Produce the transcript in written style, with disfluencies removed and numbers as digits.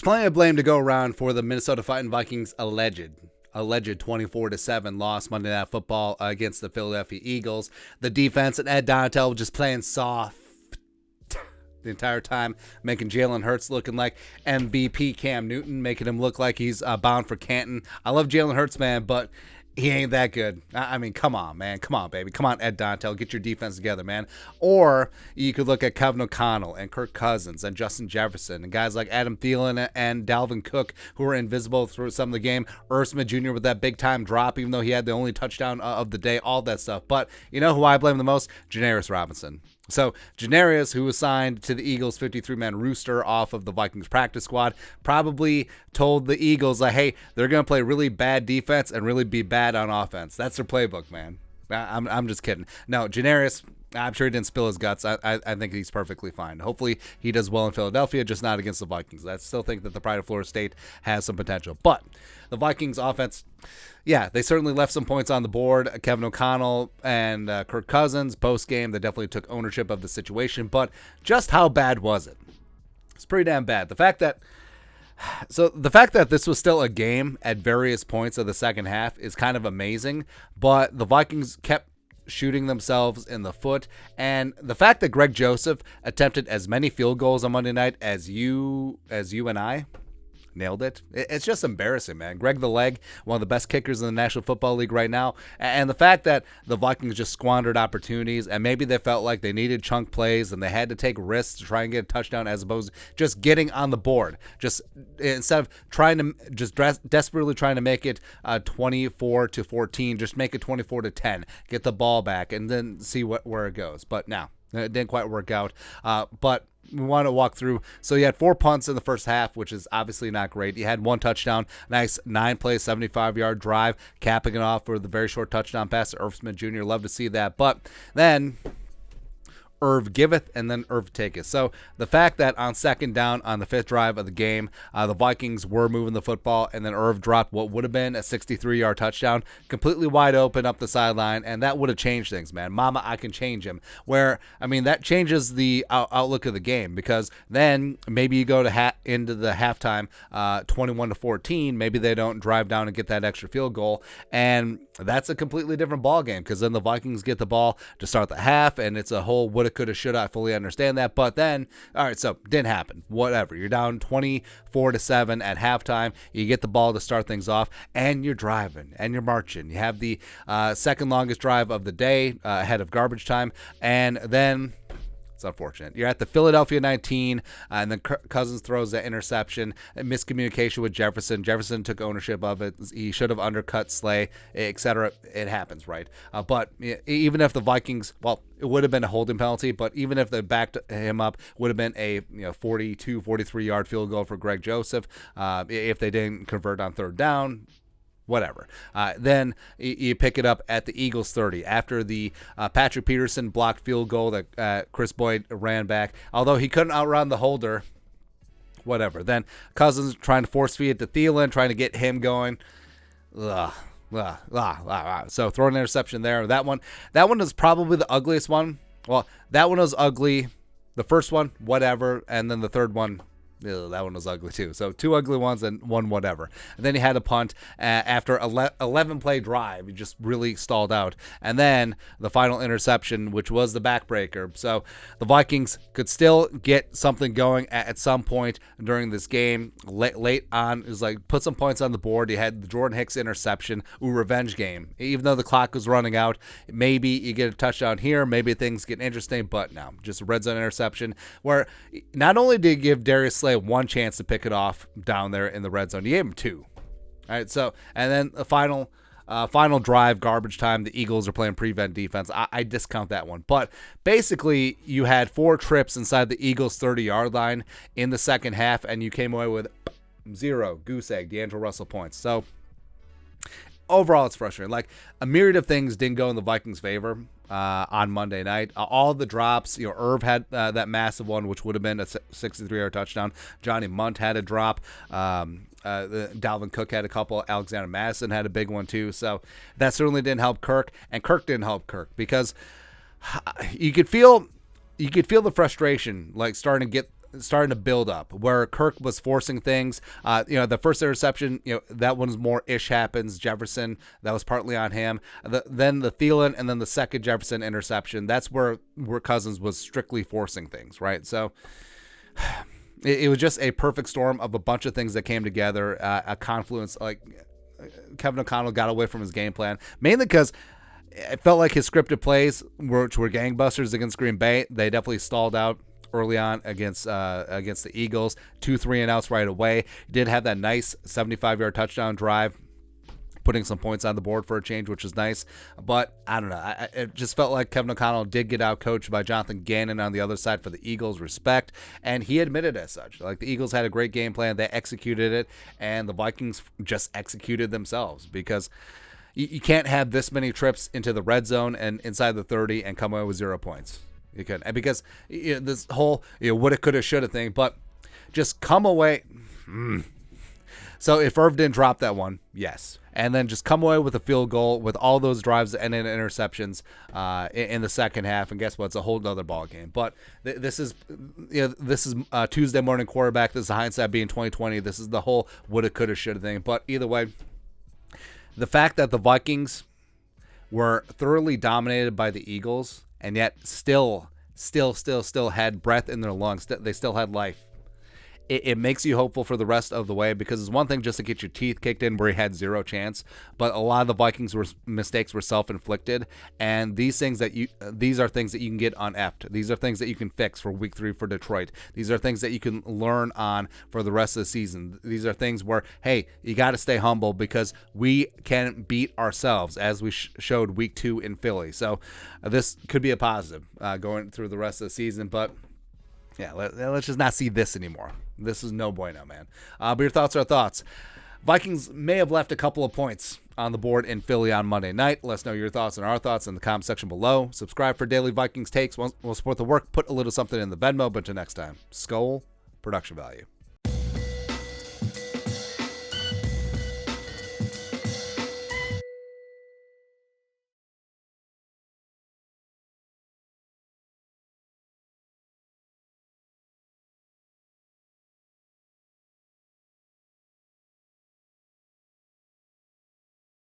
plenty of blame to go around for the Minnesota Vikings alleged 24-7 loss Monday Night Football against the Philadelphia Eagles. The defense and Ed Donatel just playing soft the entire time, making Jalen Hurts looking like MVP Cam Newton, making him look like he's bound for Canton. I love Jalen Hurts, man, but he ain't that good. I mean, come on, man. Come on, baby. Come on, Ed Donatel. Get your defense together, man. Or you could look at Kevin O'Connell and Kirk Cousins and Justin Jefferson and guys like Adam Thielen and Dalvin Cook who were invisible through some of the game. Irv Smith Jr. with that big-time drop, even though he had the only touchdown of the day, all that stuff. But you know who I blame the most? Janarius Robinson. So Janarius, who was signed to the Eagles' 53-man rooster off of the Vikings practice squad, probably told the Eagles, like, hey, they're going to play really bad defense and really be bad on offense. That's their playbook, man. I'm just kidding. No, Janarius, I'm sure he didn't spill his guts. I think he's perfectly fine. Hopefully he does well in Philadelphia, just not against the Vikings. I still think that the pride of Florida State has some potential. But the Vikings offense, yeah, they certainly left some points on the board. Kevin O'Connell and Kirk Cousins, post-game, they definitely took ownership of the situation. But just how bad was it? It's pretty damn bad. The fact that this was still a game at various points of the second half is kind of amazing. But the Vikings kept shooting themselves in the foot. And the fact that Greg Joseph attempted as many field goals on Monday night as you and I nailed it. It's just embarrassing, man. Greg the Leg, one of the best kickers in the National Football League right now. And the fact that the Vikings just squandered opportunities and maybe they felt like they needed chunk plays and they had to take risks to try and get a touchdown as opposed to just getting on the board. Just instead of trying to just desperately trying to make it 24-14, just make it 24-10. Get the ball back and then see where it goes. But now it didn't quite work out. But we want to walk through. So you had 4 punts in the first half, which is obviously not great. You had 1 touchdown, nice 9-play, 75-yard drive, capping it off for the very short touchdown pass to Irv Smith Jr. Love to see that. But then Irv giveth and then Irv taketh. So the fact that on second down on the 5th drive of the game, the Vikings were moving the football and then Irv dropped what would have been a 63-yard touchdown completely wide open up the sideline, and that would have changed things, man. Mama, I can change him. Where, I mean, that changes the outlook of the game, because then maybe you go to into the halftime 21-14. Maybe they don't drive down and get that extra field goal, and that's a completely different ball game, because then the Vikings get the ball to start the half, and it's a whole woulda, coulda, shoulda. I fully understand that. But then, all right, so didn't happen. Whatever. You're down 24-7 at halftime. You get the ball to start things off, and you're driving, and you're marching. You have the second longest drive of the day ahead of garbage time, and then it's unfortunate. You're at the Philadelphia 19, and then Cousins throws that interception. Miscommunication with Jefferson. Jefferson took ownership of it. He should have undercut Slay, etc. It happens, right? But even if the Vikings, well, it would have been a holding penalty, but even if they backed him up, would have been a 42, 43-yard field goal for Greg Joseph if they didn't convert on third down. Whatever. Then you pick it up at the Eagles 30 after the Patrick Peterson blocked field goal that Chris Boyd ran back. Although he couldn't outrun the holder. Whatever. Then Cousins trying to force feed it to Thielen, trying to get him going. So throwing an interception there. That one is probably the ugliest one. Well, that one was ugly. The first one, whatever. And then the third one, that one was ugly too. So 2 ugly ones and 1 whatever. And then he had a punt after 11-play drive. He just really stalled out. And then the final interception, which was the backbreaker. So the Vikings could still get something going at some point during this game. Late on, it was like put some points on the board. You had the Jordan Hicks interception, revenge game. Even though the clock was running out, maybe you get a touchdown here. Maybe things get interesting. But no, just a red zone interception where not only did you give Darius Slay 1 chance to pick it off down there in the red zone, you gave him 2. All right, so and then the final drive, garbage time. The Eagles are playing prevent defense. I discount that one, but basically you had 4 trips inside the Eagles 30-yard line in the second half, and you came away with 0 goose egg D'Angelo Russell points. So overall, it's frustrating. Like, a myriad of things didn't go in the Vikings' favor on Monday night. All the drops, Irv had that massive one, which would have been a 63-yard touchdown. Johnny Munt had a drop. Dalvin Cook had a couple. Alexander Madison had a big one too. So that certainly didn't help Kirk, and Kirk didn't help Kirk because you could feel the frustration, like starting to get starting to build up, where Kirk was forcing things. The first interception, that one's more ish happens. Jefferson, that was partly on him. Then the Thielen, and then the second Jefferson interception. That's where Cousins was strictly forcing things, right? So it was just a perfect storm of a bunch of things that came together, a confluence. Like Kevin O'Connell got away from his game plan, mainly because it felt like his scripted plays, which were gangbusters against Green Bay, they definitely stalled out early on against the Eagles. 2 3-and-outs right away. He did have that nice 75-yard touchdown drive, putting some points on the board for a change, which is nice. But I don't know. It just felt like Kevin O'Connell did get out coached by Jonathan Gannon on the other side for the Eagles. Respect. And he admitted as such. Like, the Eagles had a great game plan. They executed it. And the Vikings just executed themselves, because you can't have this many trips into the red zone and inside the 30 and come away with 0 points. You could, and because this whole woulda, coulda, shoulda thing, but just come away. So if Irv didn't drop that one, yes, and then just come away with a field goal with all those drives and interceptions in the second half, and guess what? It's a whole other ball game. But this is Tuesday morning quarterback. This is hindsight being 2020. This is the whole woulda, coulda, shoulda thing. But either way, the fact that the Vikings were thoroughly dominated by the Eagles, and yet still had breath in their lungs. They still had life. It makes you hopeful for the rest of the way, because it's one thing just to get your teeth kicked in where you had 0 chance, but a lot of the Vikings' mistakes were self-inflicted, and these are things that you can get uneffed. These are things that you can fix for Week 3 for Detroit. These are things that you can learn on for the rest of the season. These are things where, hey, you got to stay humble, because we can beat ourselves, as we showed Week 2 in Philly. So this could be a positive going through the rest of the season, but yeah, let's just not see this anymore. This is no bueno, man. But your thoughts are thoughts. Vikings may have left a couple of points on the board in Philly on Monday night. Let us know your thoughts and our thoughts in the comment section below. Subscribe for daily Vikings takes. We'll support the work. Put a little something in the Venmo. But until next time, Skol, production value.